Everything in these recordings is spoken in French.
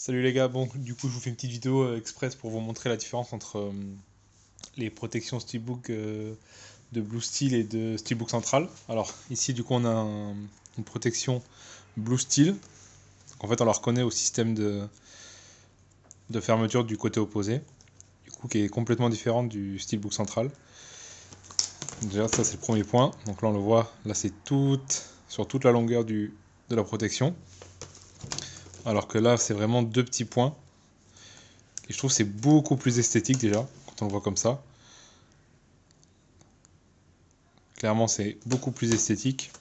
Salut les gars, bon du coup je vous fais une petite vidéo express pour vous montrer la différence entre les protections Steelbook de Blue Steel et de Steelbook Central. Alors ici du coup on a une protection Blue Steel, donc en fait on la reconnaît au système de fermeture du côté opposé, du coup qui est complètement différente du Steelbook Central. Déjà ça c'est le premier point, donc là on le voit, là c'est sur toute la longueur de la protection, alors que là c'est vraiment deux petits points. Et je trouve que c'est beaucoup plus esthétique déjà, quand on le voit comme ça. Clairement, c'est beaucoup plus esthétique.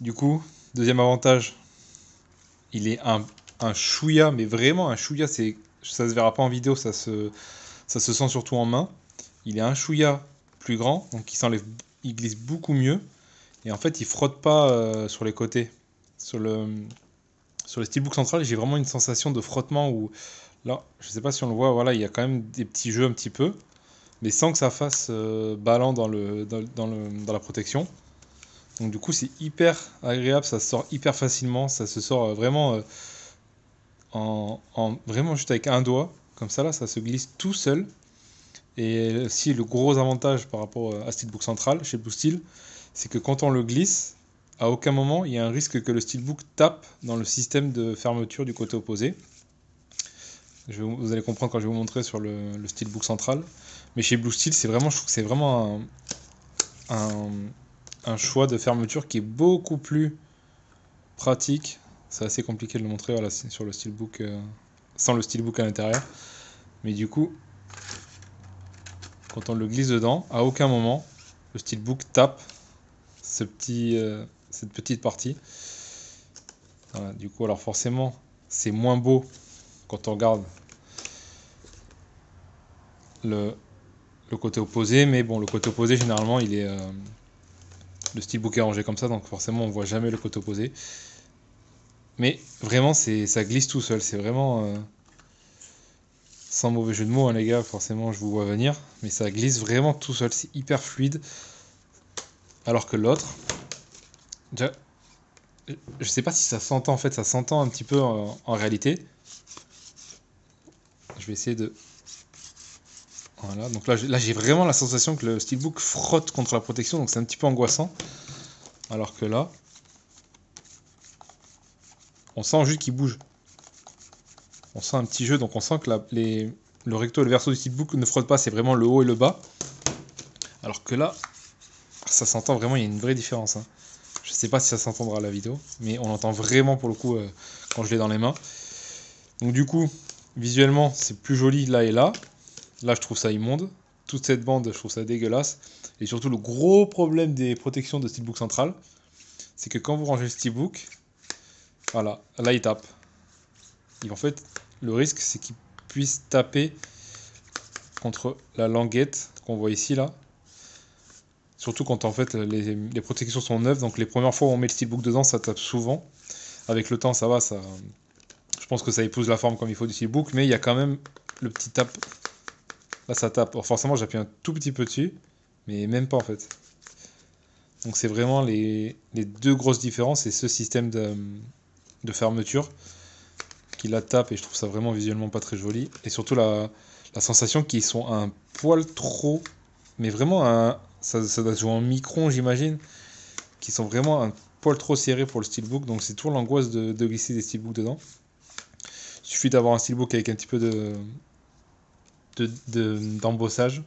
Du coup, deuxième avantage, il est un chouïa, mais vraiment un chouïa, ça se verra pas en vidéo, ça se sent surtout en main. Il est un chouïa plus grand, donc il glisse beaucoup mieux. Et en fait, il frotte pas sur les côtés. Sur sur le steelbook central, j'ai vraiment une sensation de frottement où, là, je sais pas si on le voit, voilà, il y a quand même des petits jeux un petit peu, mais sans que ça fasse ballant dans la protection. Donc du coup c'est hyper agréable, ça se sort hyper facilement, ça se sort vraiment vraiment juste avec un doigt, comme ça là ça se glisse tout seul. Et aussi le gros avantage par rapport à Steelbook Central chez Blue Steel, c'est que quand on le glisse, à aucun moment il y a un risque que le Steelbook tape dans le système de fermeture du côté opposé. Vous allez comprendre quand je vais vous montrer sur le Steelbook Central. Mais chez Blue Steel, je trouve que c'est vraiment un, un choix de fermeture qui est beaucoup plus pratique. C'est assez compliqué de le montrer voilà, sur le steelbook, sans le steelbook à l'intérieur. Mais du coup, quand on le glisse dedans, à aucun moment, le steelbook tape cette petite partie. Voilà, du coup, alors forcément, c'est moins beau quand on regarde le, le côté opposé. Mais bon, le côté opposé, généralement, le steelbook est rangé comme ça, donc forcément, on voit jamais le côté opposé. Mais vraiment, ça glisse tout seul. C'est vraiment... sans mauvais jeu de mots, hein, les gars, forcément, je vous vois venir. Mais ça glisse vraiment tout seul, c'est hyper fluide. Alors que l'autre, déjà, je sais pas si ça s'entend en fait, ça s'entend un petit peu en réalité. Je vais essayer de. Voilà, donc là j'ai vraiment la sensation que le steelbook frotte contre la protection, donc c'est un petit peu angoissant. Alors que là, on sent juste qu'il bouge. On sent un petit jeu, donc on sent que le recto et le verso du steelbook ne frottent pas, c'est vraiment le haut et le bas. Alors que là, ça s'entend vraiment, il y a une vraie différence, hein. Je sais pas si ça s'entendra à la vidéo, mais on entend vraiment pour le coup quand je l'ai dans les mains. Donc du coup, visuellement, c'est plus joli là et là. Là, je trouve ça immonde. Toute cette bande, je trouve ça dégueulasse. Et surtout, le gros problème des protections de Steelbook Central, c'est que quand vous rangez le Steelbook, voilà, là, il tape. Et en fait, le risque, c'est qu'il puisse taper contre la languette qu'on voit ici, là. Surtout quand en fait les protections sont neuves, donc les premières fois où on met le steelbook dedans, ça tape souvent. Avec le temps, ça va, je pense que ça épouse la forme comme il faut du steelbook, mais il y a quand même le petit tap. Là, ça tape. Alors forcément, j'appuie un tout petit peu dessus, mais même pas en fait. Donc c'est vraiment les deux grosses différences et ce système de fermeture qui la tape et je trouve ça vraiment visuellement pas très joli. Et surtout la sensation qu'ils sont un poil trop, mais vraiment ça doit se jouer en micron j'imagine, qui sont vraiment un poil trop serrés pour le steelbook. Donc c'est toujours l'angoisse de glisser des steelbooks dedans. Il suffit d'avoir un steelbook avec un petit peu d'embossage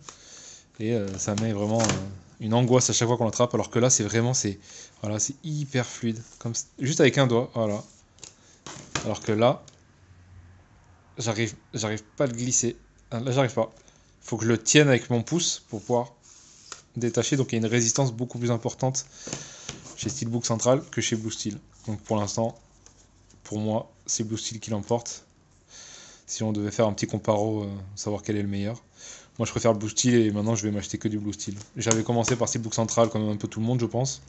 et ça met vraiment une angoisse à chaque fois qu'on l'attrape, alors que là voilà, c'est hyper fluide, juste avec un doigt, voilà. Alors que là, j'arrive pas à le glisser. Ah, là, j'arrive pas. Il faut que je le tienne avec mon pouce pour pouvoir détacher, donc il y a une résistance beaucoup plus importante chez Steelbook Central que chez Blue Steel. Donc pour l'instant, pour moi, c'est Blue Steel qui l'emporte. Si on devait faire un petit comparo, savoir quel est le meilleur. Moi je préfère le Blue Steel et maintenant je vais m'acheter que du Blue Steel. J'avais commencé par Steelbook Central comme un peu tout le monde je pense.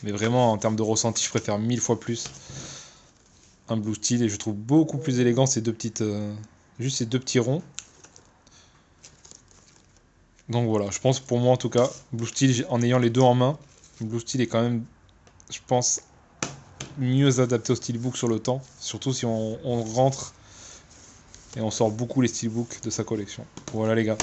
Mais vraiment en termes de ressenti je préfère 1000 fois plus un Blue Steel et je trouve beaucoup plus élégant juste ces deux petits ronds. Donc voilà, je pense pour moi en tout cas, Blue Steel en ayant les deux en main, Blue Steel est quand même, je pense, mieux adapté au steelbook sur le temps, surtout si on rentre et on sort beaucoup les steelbooks de sa collection. Voilà les gars.